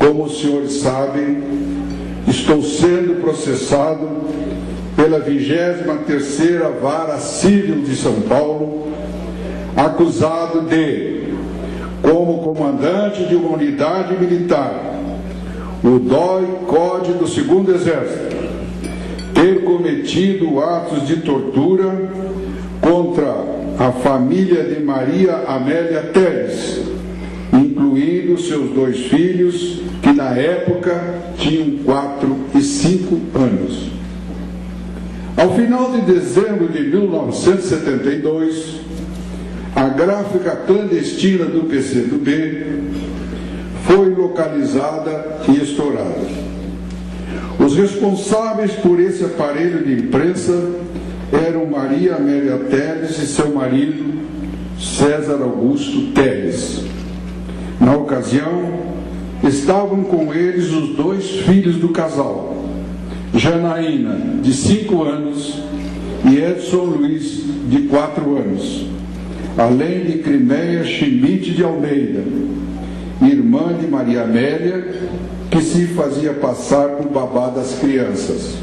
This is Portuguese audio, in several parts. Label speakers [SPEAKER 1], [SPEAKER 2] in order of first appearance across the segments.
[SPEAKER 1] Como os senhores sabem, estou sendo processado pela 23ª Vara Civil de São Paulo, acusado de, como comandante de uma unidade militar, o DOI-CODE do 2º Exército, ter cometido atos de tortura contra a família de Maria Amélia Teles, incluindo seus 2 filhos, que na época tinham 4 e 5 anos. Ao final de dezembro de 1972, a gráfica clandestina do PCdoB foi localizada e estourada. Os responsáveis por esse aparelho de imprensa eram Maria Amélia Teles e seu marido, César Augusto Teles. Na ocasião, estavam com eles os 2 filhos do casal, Janaína, de 5 anos, e Edson Luiz, de 4 anos, além de Crimeia Schmidt de Almeida, irmã de Maria Amélia, que se fazia passar por babá das crianças.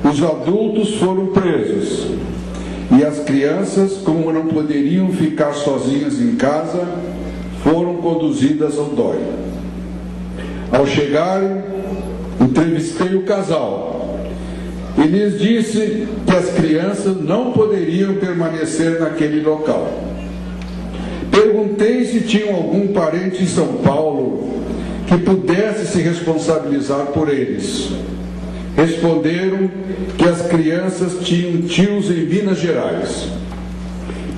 [SPEAKER 1] Os adultos foram presos e as crianças, como não poderiam ficar sozinhas em casa, foram conduzidas ao DOI. Ao chegarem, entrevistei o casal e lhes disse que as crianças não poderiam permanecer naquele local. Perguntei se tinham algum parente em São Paulo que pudesse se responsabilizar por eles. Responderam que as crianças tinham tios em Minas Gerais.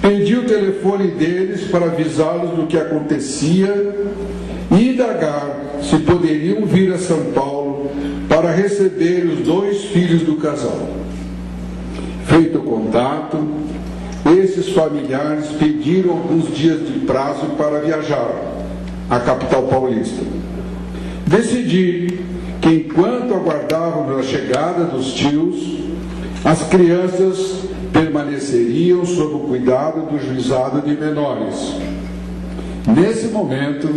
[SPEAKER 1] Pedi o telefone deles para avisá-los do que acontecia e indagar se poderiam vir a São Paulo para receber os 2 filhos do casal. Feito o contato, esses familiares pediram alguns dias de prazo para viajar à capital paulista. Decidi que, enquanto aguardávamos a chegada dos tios, as crianças permaneceriam sob o cuidado do juizado de menores. Nesse momento,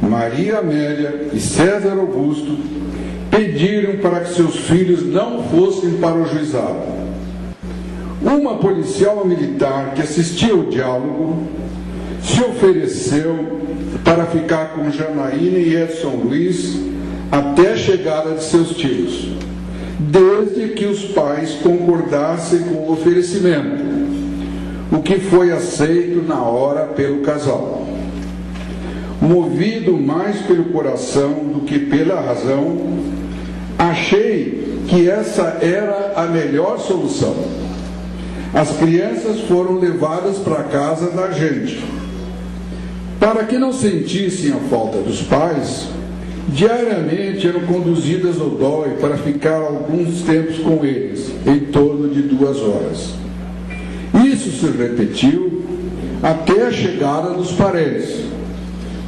[SPEAKER 1] Maria Amélia e César Augusto pediram para que seus filhos não fossem para o juizado. Uma policial militar que assistia ao diálogo se ofereceu para ficar com Janaína e Edson Luiz até a chegada de seus tios, desde que os pais concordassem com o oferecimento, o que foi aceito na hora pelo casal. Movido mais pelo coração do que pela razão, achei que essa era a melhor solução. As crianças foram levadas para a casa da gente. Para que não sentissem a falta dos pais, diariamente eram conduzidas ao DOI para ficar alguns tempos com eles, em torno de 2 horas. Isso se repetiu até a chegada dos parentes.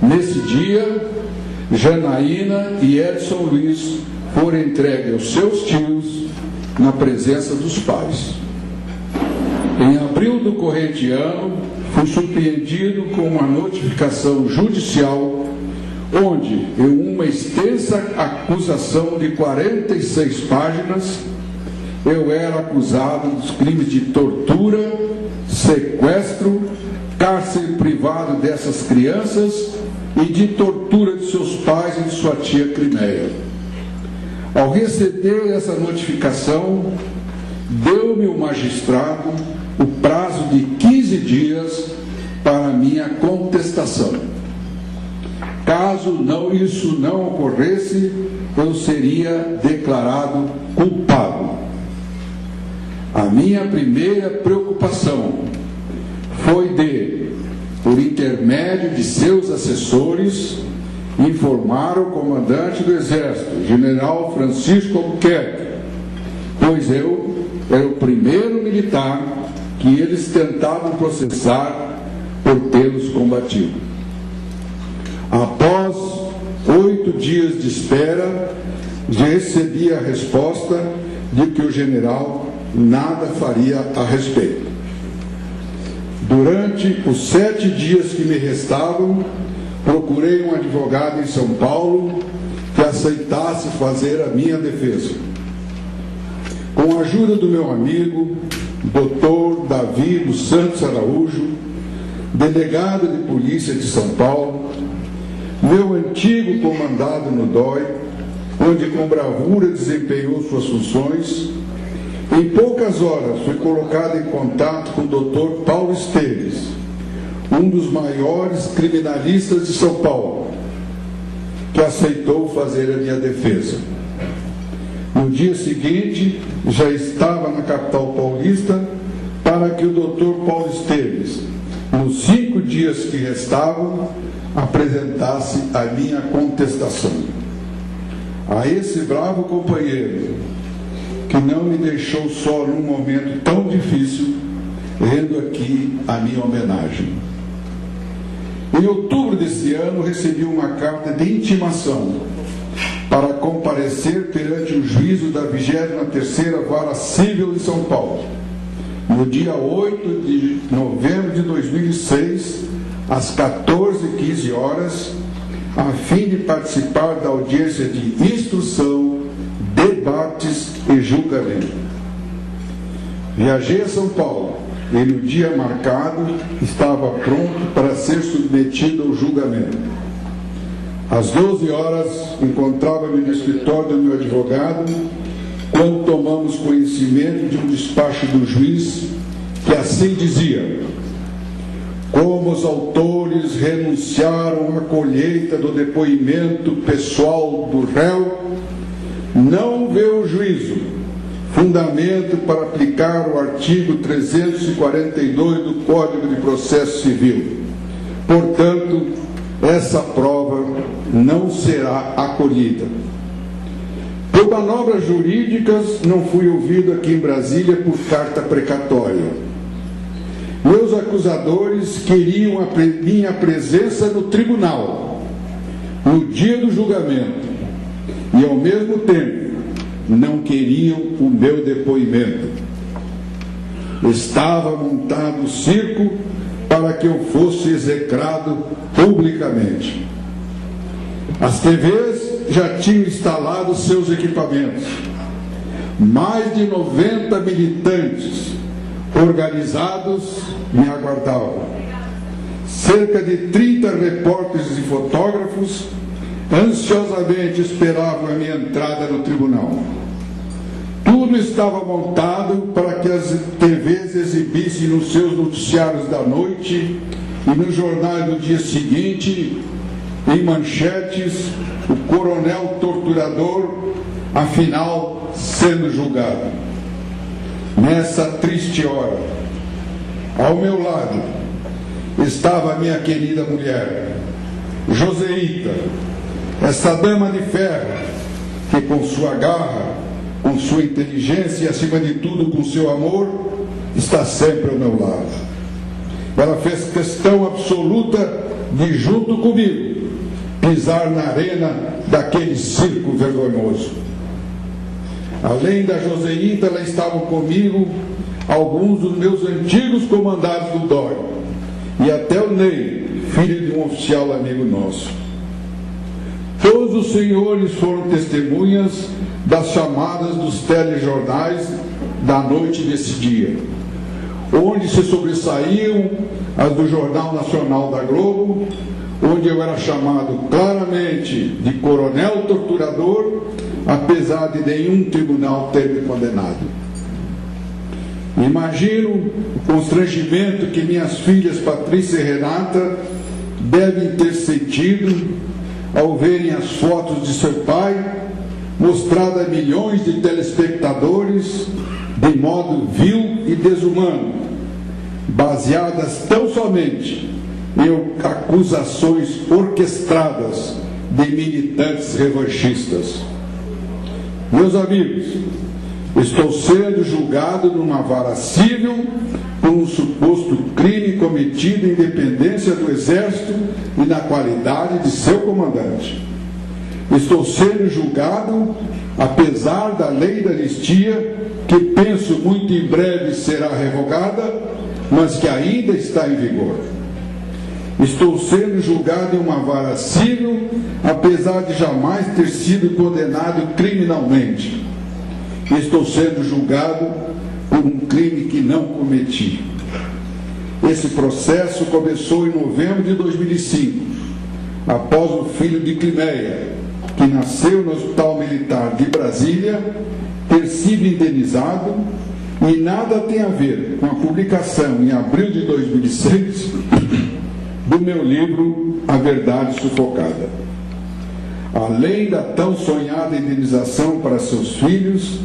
[SPEAKER 1] Nesse dia, Janaína e Edson Luiz foram entregues aos seus tios na presença dos pais. Em abril do corrente ano, fui surpreendido com uma notificação judicial onde, em uma extensa acusação de 46 páginas, eu era acusado dos crimes de tortura, sequestro, cárcere privado dessas crianças e de tortura de seus pais e de sua tia Crimeia. Ao receber essa notificação, deu-me o magistrado o prazo de 15 dias para minha contestação. Caso isso não ocorresse, eu seria declarado culpado. A minha primeira preocupação foi de, por intermédio de seus assessores, informar o comandante do Exército, General Francisco Albuquerque, pois eu era o primeiro militar que eles tentavam processar por tê-los combatido. Após 8 dias de espera, recebi a resposta de que o general nada faria a respeito. Durante os 7 dias que me restavam, procurei um advogado em São Paulo que aceitasse fazer a minha defesa. Com a ajuda do meu amigo, Dr. Davi dos Santos Araújo, delegado de polícia de São Paulo, meu antigo comandado no DOI, onde com bravura desempenhou suas funções, em poucas horas fui colocado em contato com o Dr. Paulo Esteves, um dos maiores criminalistas de São Paulo, que aceitou fazer a minha defesa. No dia seguinte, já estava na capital paulista para que o Dr. Paulo Esteves, nos 5 dias que restavam, apresentasse a minha contestação. A esse bravo companheiro, que não me deixou só num momento tão difícil, rendo aqui a minha homenagem. Em outubro deste ano, recebi uma carta de intimação para comparecer perante o juízo da 23ª Vara Civil de São Paulo, no dia 8 de novembro de 2006, às 14h15, a fim de participar da audiência de instrução, debates e julgamento. Viajei a São Paulo e no dia marcado estava pronto para ser submetido ao julgamento. Às 12h encontrava-me no escritório do meu advogado quando tomamos conhecimento de um despacho do juiz que assim dizia: como os autores renunciaram à colheita do depoimento pessoal do réu, não vê o juízo fundamento para aplicar o artigo 342 do Código de Processo Civil. Portanto, essa prova não será acolhida. Por manobras jurídicas, não fui ouvido aqui em Brasília por carta precatória. Meus acusadores queriam a minha presença no tribunal, no dia do julgamento, e ao mesmo tempo não queriam o meu depoimento. Estava montado o circo para que eu fosse execrado publicamente. As TVs já tinham instalado seus equipamentos. Mais de 90 militantes organizados me aguardavam. Cerca de 30 repórteres e fotógrafos ansiosamente esperavam a minha entrada no tribunal. Tudo estava montado para que as TVs exibissem nos seus noticiários da noite e nos jornais do dia seguinte, em manchetes, o coronel torturador, afinal, sendo julgado. Nessa triste hora, ao meu lado, estava a minha querida mulher, Joseíta, essa dama de ferro, que com sua garra, com sua inteligência e, acima de tudo, com seu amor, está sempre ao meu lado. Ela fez questão absoluta de, junto comigo, pisar na arena daquele circo vergonhoso. Além da Joseíta, lá estavam comigo alguns dos meus antigos comandados do DOI e até o Ney, filho de um oficial amigo nosso. Todos os senhores foram testemunhas das chamadas dos telejornais da noite desse dia, onde se sobressaíam as do Jornal Nacional da Globo, onde eu era chamado claramente de coronel torturador, apesar de nenhum tribunal ter me condenado. Imagino o constrangimento que minhas filhas Patrícia e Renata devem ter sentido ao verem as fotos de seu pai mostrada a milhões de telespectadores de modo vil e desumano, baseadas tão somente em acusações orquestradas de militantes revanchistas. Meus amigos, estou sendo julgado numa vara civil por um suposto crime cometido em dependência do Exército e na qualidade de seu comandante. Estou sendo julgado, apesar da lei da anistia, que penso muito em breve será revogada, mas que ainda está em vigor. Estou sendo julgado em uma vara civil, apesar de jamais ter sido condenado criminalmente. Estou sendo julgado por um crime que não cometi. Esse processo começou em novembro de 2005, após o filho de Climeia, que nasceu no Hospital Militar de Brasília, ter sido indenizado, e nada tem a ver com a publicação em abril de 2006 do meu livro A Verdade Sufocada. Além da tão sonhada indenização para seus filhos,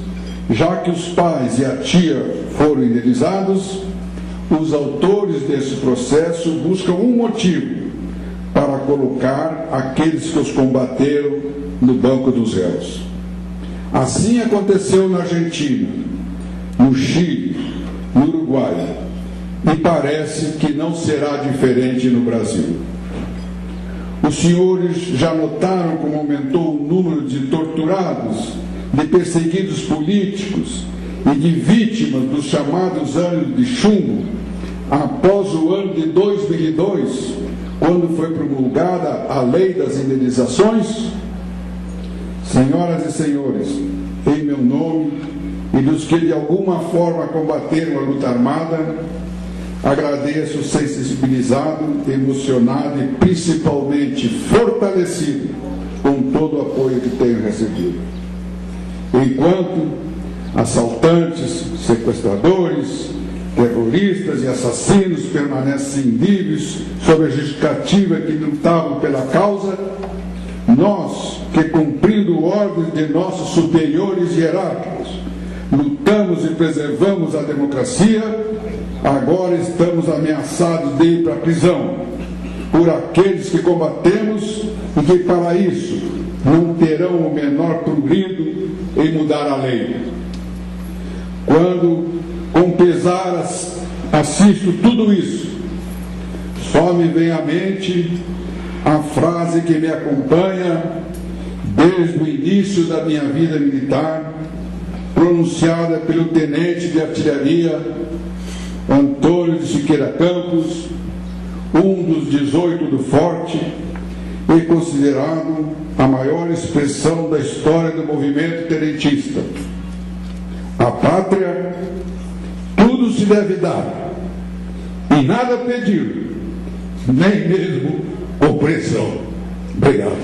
[SPEAKER 1] já que os pais e a tia foram indenizados, os autores desse processo buscam um motivo para colocar aqueles que os combateram no banco dos réus. Assim aconteceu na Argentina, no Chile, no Uruguai, e parece que não será diferente no Brasil. Os senhores já notaram como aumentou o número de torturados, de perseguidos políticos e de vítimas dos chamados anos de chumbo após o ano de 2002, quando foi promulgada a lei das indenizações? Senhoras e senhores, em meu nome e dos que de alguma forma combateram a luta armada, agradeço ser sensibilizado, emocionado e principalmente fortalecido com todo o apoio que tenho recebido. Enquanto assaltantes, sequestradores, terroristas e assassinos permanecem livres sob a justificativa que lutavam pela causa, nós, que cumprindo ordens de nossos superiores hierárquicos, lutamos e preservamos a democracia, agora estamos ameaçados de ir para a prisão por aqueles que combatemos e que para isso não terão o menor prurido em mudar a lei. Quando, com pesar, assisto tudo isso, só me vem à mente a frase que me acompanha desde o início da minha vida militar, pronunciada pelo tenente de artilharia Antônio de Siqueira Campos, um dos 18 do Forte, e considerado a maior expressão da história do movimento tenentista. A pátria, tudo se deve dar, e nada pedir, nem mesmo opressão. Obrigado.